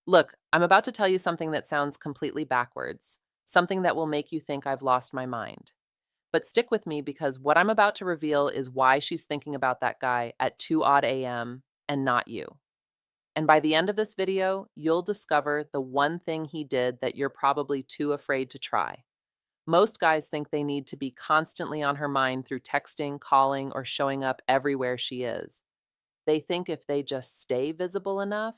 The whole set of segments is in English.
Look, I'm about to tell you something that sounds completely backwards, something that will make you think I've lost my mind. But stick with me because what I'm about to reveal is why she's thinking about that guy at 2 odd AM and not you. And by the end of this video, you'll discover the one thing he did that you're probably too afraid to try. Most guys think they need to be constantly on her mind through texting, calling, or showing up everywhere she is. They think if they just stay visible enough,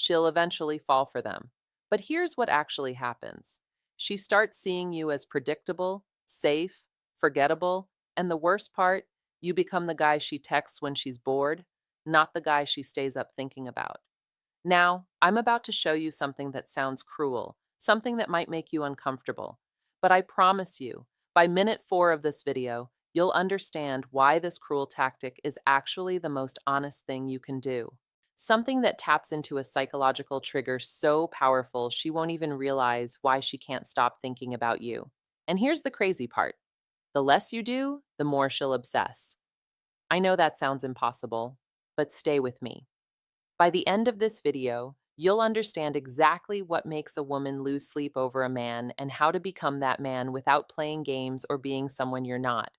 she'll eventually fall for them. But here's what actually happens. She starts seeing you as predictable, safe, forgettable, and the worst part, you become the guy she texts when she's bored, not the guy she stays up thinking about. Now, I'm about to show you something that sounds cruel, something that might make you uncomfortable. But I promise you, by minute 4 of this video, you'll understand why this cruel tactic is actually the most honest thing you can do. Something that taps into a psychological trigger so powerful she won't even realize why she can't stop thinking about you. And here's the crazy part, the less you do, the more she'll obsess. I know that sounds impossible, but stay with me. By the end of this video, you'll understand exactly what makes a woman lose sleep over a man and how to become that man without playing games or being someone you're not.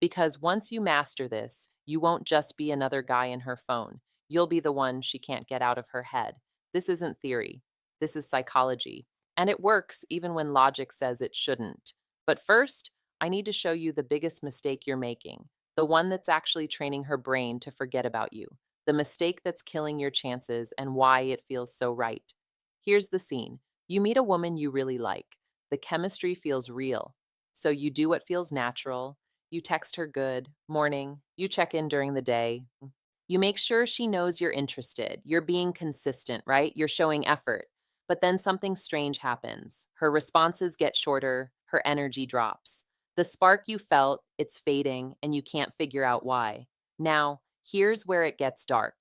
Because once you master this, you won't just be another guy in her phone. You'll be the one she can't get out of her head. This isn't theory, this is psychology. And it works even when logic says it shouldn't. But first, I need to show you the biggest mistake you're making, the one that's actually training her brain to forget about you, the mistake that's killing your chances and why it feels so right. Here's the scene. You meet a woman you really like. The chemistry feels real. So you do what feels natural. You text her good morning. You check in during the day. You make sure she knows you're interested. You're being consistent, right? You're showing effort. But then something strange happens. Her responses get shorter. Her energy drops. The spark you felt, it's fading, and you can't figure out why. Now, here's where it gets dark.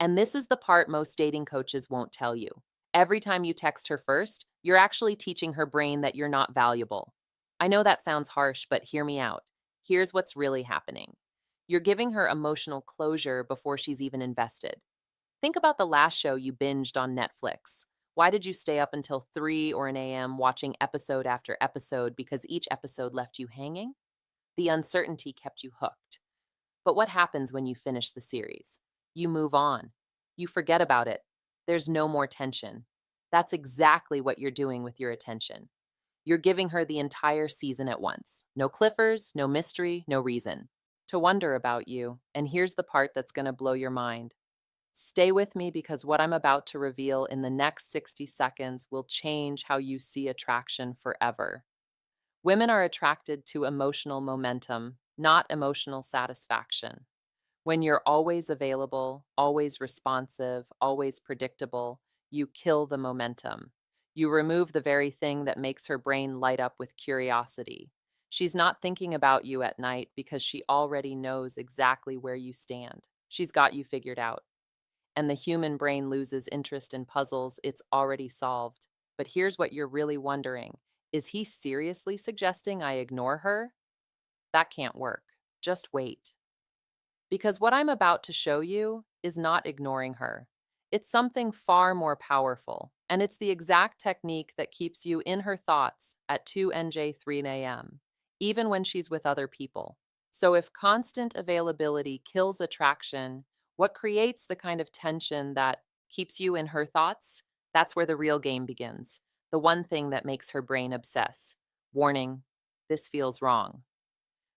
And this is the part most dating coaches won't tell you. Every time you text her first, you're actually teaching her brain that you're not valuable. I know that sounds harsh, but hear me out. Here's what's really happening. You're giving her emotional closure before she's even invested. Think about the last show you binged on Netflix. Why did you stay up until 3 or an AM watching episode after episode because each episode left you hanging? The uncertainty kept you hooked. But what happens when you finish the series? You move on. You forget about it. There's no more tension. That's exactly what you're doing with your attention. You're giving her the entire season at once. No cliffers, no mystery, no reason to wonder about you. And here's the part that's going to blow your mind. Stay with me because what I'm about to reveal in the next 60 seconds will change how you see attraction forever. Women are attracted to emotional momentum, not emotional satisfaction. When you're always available, always responsive, always predictable, you kill the momentum. You remove the very thing that makes her brain light up with curiosity. She's not thinking about you at night because she already knows exactly where you stand. She's got you figured out. And the human brain loses interest in puzzles it's already solved. But here's what you're really wondering. Is he seriously suggesting I ignore her? That can't work. Just wait. Because what I'm about to show you is not ignoring her. It's something far more powerful, and it's the exact technique that keeps you in her thoughts at 2 3 a.m., even when she's with other people. So if constant availability kills attraction, what creates the kind of tension that keeps you in her thoughts? That's where the real game begins. The one thing that makes her brain obsess. Warning, this feels wrong.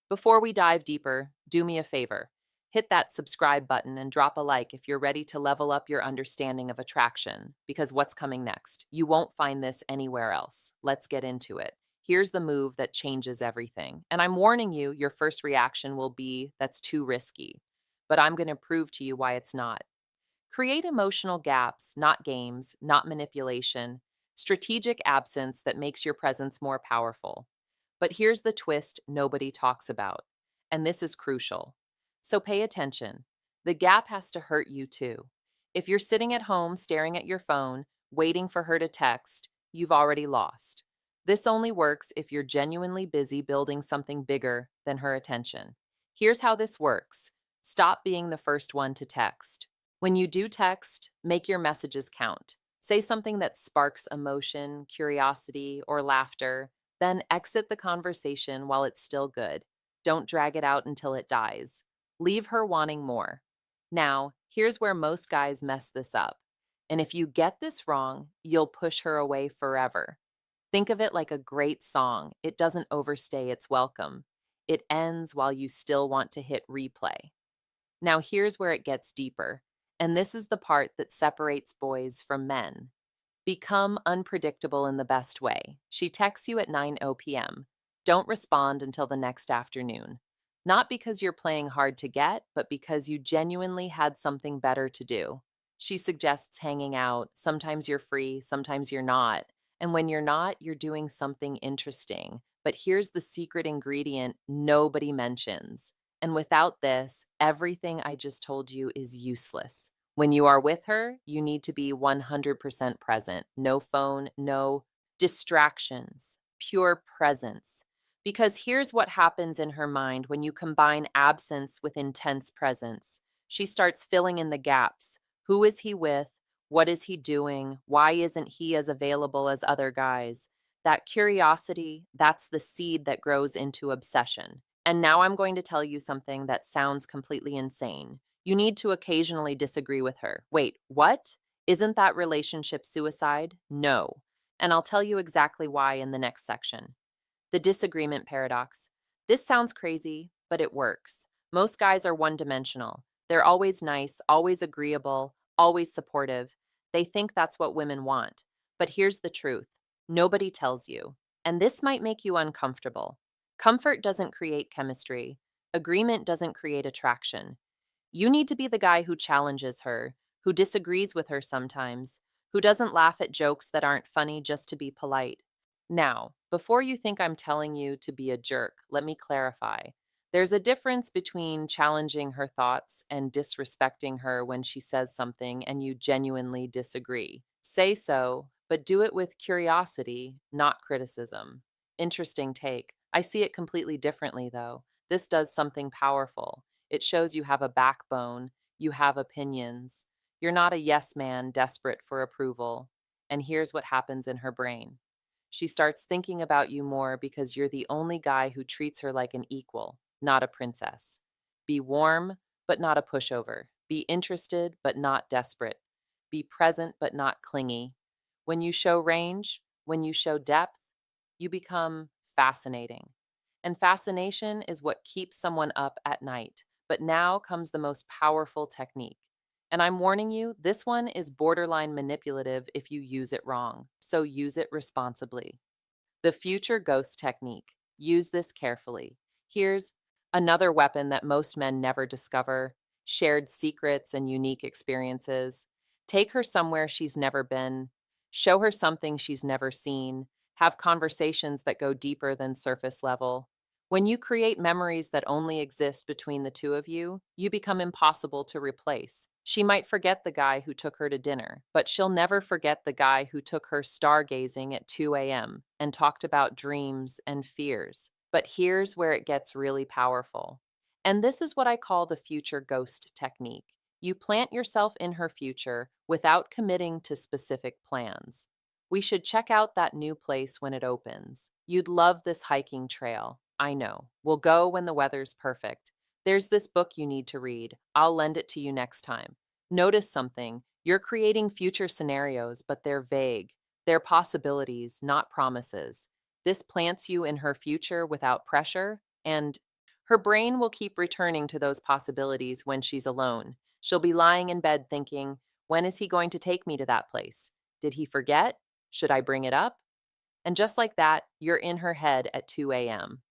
Before we dive deeper, do me a favor. Hit that subscribe button and drop a like if you're ready to level up your understanding of attraction, because what's coming next? You won't find this anywhere else. Let's get into it. Here's the move that changes everything. And I'm warning you, your first reaction will be, that's too risky. But I'm going to prove to you why it's not. Create emotional gaps, not games, not manipulation, strategic absence that makes your presence more powerful. But here's the twist nobody talks about, and this is crucial. So pay attention. The gap has to hurt you too. If you're sitting at home staring at your phone, waiting for her to text, you've already lost. This only works if you're genuinely busy building something bigger than her attention. Here's how this works. Stop being the first one to text. When you do text, make your messages count. Say something that sparks emotion, curiosity, or laughter, then exit the conversation while it's still good. Don't drag it out until it dies. Leave her wanting more. Now, here's where most guys mess this up. And if you get this wrong, you'll push her away forever. Think of it like a great song. It doesn't overstay its welcome. It ends while you still want to hit replay. Now, here's where it gets deeper. And this is the part that separates boys from men. Become unpredictable in the best way. She texts you at 9:00 p.m. Don't respond until the next afternoon. Not because you're playing hard to get, but because you genuinely had something better to do. She suggests hanging out. Sometimes you're free, sometimes you're not. And when you're not, you're doing something interesting. But here's the secret ingredient nobody mentions. And without this, everything I just told you is useless. When you are with her, you need to be 100% present. No phone, no distractions, pure presence. Because here's what happens in her mind when you combine absence with intense presence. She starts filling in the gaps. Who is he with? What is he doing? Why isn't he as available as other guys? That curiosity, that's the seed that grows into obsession. And now I'm going to tell you something that sounds completely insane. You need to occasionally disagree with her. Wait, what? Isn't that relationship suicide? No. And I'll tell you exactly why in the next section. The disagreement paradox. This sounds crazy, but it works. Most guys are one dimensional. They're always nice, always agreeable, always supportive. They think that's what women want. But here's the truth nobody tells you. And this might make you uncomfortable. Comfort doesn't create chemistry, agreement doesn't create attraction. You need to be the guy who challenges her, who disagrees with her sometimes, who doesn't laugh at jokes that aren't funny just to be polite. Now, before you think I'm telling you to be a jerk, let me clarify. There's a difference between challenging her thoughts and disrespecting her when she says something and you genuinely disagree. Say so, but do it with curiosity, not criticism. Interesting take. I see it completely differently, though. This does something powerful. It shows you have a backbone, you have opinions. You're not a yes man desperate for approval. And here's what happens in her brain. She starts thinking about you more because you're the only guy who treats her like an equal, not a princess. Be warm, but not a pushover. Be interested, but not desperate. Be present, but not clingy. When you show range, when you show depth, you become fascinating. And fascination is what keeps someone up at night. But now comes the most powerful technique. And I'm warning you, this one is borderline manipulative if you use it wrong. So use it responsibly. The future ghost technique. Use this carefully. Here's another weapon that most men never discover shared secrets and unique experiences. Take her somewhere she's never been, show her something she's never seen, have conversations that go deeper than surface level. When you create memories that only exist between the two of you, you become impossible to replace. She might forget the guy who took her to dinner, but she'll never forget the guy who took her stargazing at 2 a.m. and talked about dreams and fears. But here's where it gets really powerful. And this is what I call the future ghost technique. You plant yourself in her future without committing to specific plans. We should check out that new place when it opens. You'd love this hiking trail. I know. We'll go when the weather's perfect. There's this book you need to read. I'll lend it to you next time. Notice something. You're creating future scenarios, but they're vague. They're possibilities, not promises. This plants you in her future without pressure, and her brain will keep returning to those possibilities when she's alone. She'll be lying in bed thinking, when is he going to take me to that place? Did he forget? Should I bring it up? And just like that, you're in her head at 2 a.m.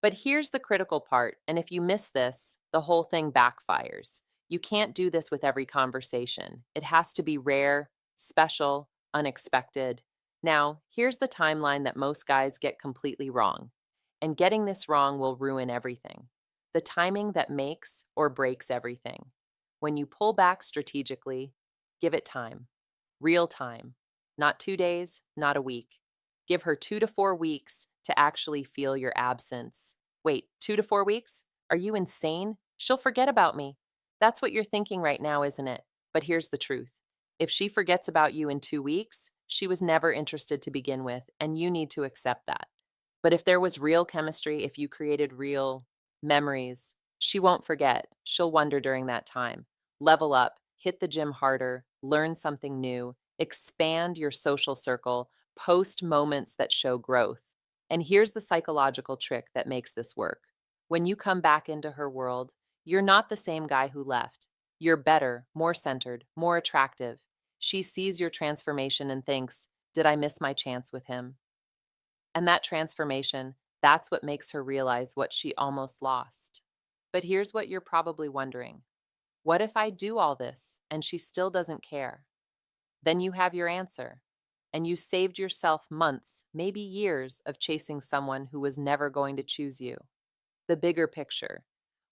But here's the critical part, and if you miss this, the whole thing backfires. You can't do this with every conversation. It has to be rare, special, unexpected. Now, here's the timeline that most guys get completely wrong. And getting this wrong will ruin everything. The timing that makes or breaks everything. When you pull back strategically, give it time. Real time. Not 2 days, not a week. Give her 2 to 4 weeks to actually feel your absence. Wait, 2 to 4 weeks? Are you insane? She'll forget about me. That's what you're thinking right now, isn't it? But here's the truth. If she forgets about you in 2 weeks, she was never interested to begin with, and you need to accept that. But if there was real chemistry, if you created real memories, she won't forget. She'll wonder during that time. Level up, hit the gym harder, learn something new, expand your social circle, post moments that show growth. And here's the psychological trick that makes this work. When you come back into her world, you're not the same guy who left. You're better, more centered, more attractive. She sees your transformation and thinks, did I miss my chance with him? And that transformation, that's what makes her realize what she almost lost. But here's what you're probably wondering. What if I do all this and she still doesn't care? Then you have your answer. And you saved yourself months, maybe years, of chasing someone who was never going to choose you. The bigger picture.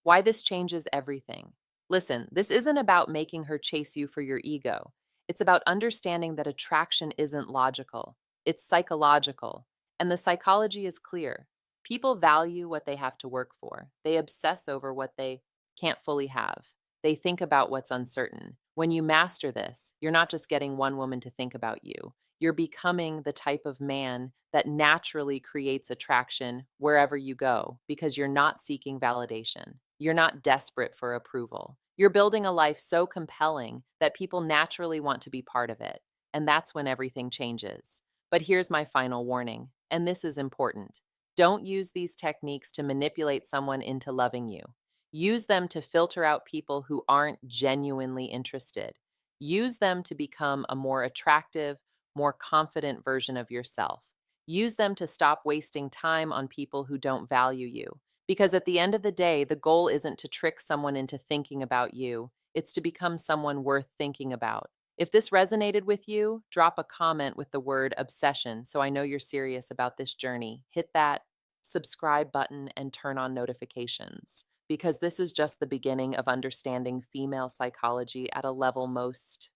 Why this changes everything. Listen, this isn't about making her chase you for your ego. It's about understanding that attraction isn't logical, it's psychological. And the psychology is clear. People value what they have to work for, they obsess over what they can't fully have. They think about what's uncertain. When you master this, you're not just getting one woman to think about you. You're becoming the type of man that naturally creates attraction wherever you go because you're not seeking validation. You're not desperate for approval. You're building a life so compelling that people naturally want to be part of it. And that's when everything changes. But here's my final warning, and this is important. Don't use these techniques to manipulate someone into loving you. Use them to filter out people who aren't genuinely interested. Use them to become a more attractive, more confident version of yourself. Use them to stop wasting time on people who don't value you. Because at the end of the day, the goal isn't to trick someone into thinking about you, it's to become someone worth thinking about. If this resonated with you, drop a comment with the word obsession so I know you're serious about this journey. Hit that subscribe button and turn on notifications because this is just the beginning of understanding female psychology at a level most